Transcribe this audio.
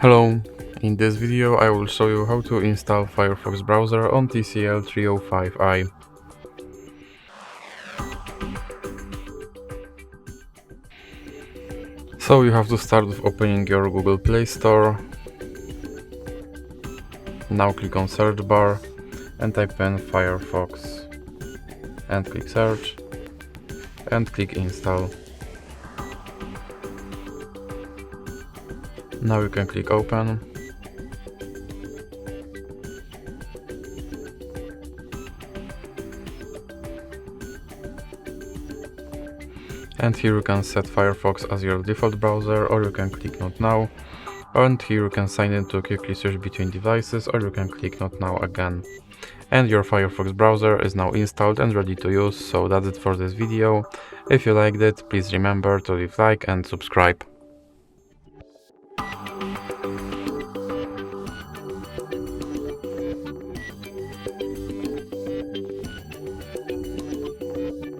Hello, in this video I will show you how to install Firefox browser on TCL 305i. So you have to start with opening your Google Play Store. Now click on search bar and type in Firefox and click search and click install. Now you can click open. And here you can set Firefox as your default browser, or you can click not now. And here you can sign in to quickly switch between devices, or you can click not now again. And your Firefox browser is now installed and ready to use. So that's it for this video. If you liked it, please remember to leave like and subscribe.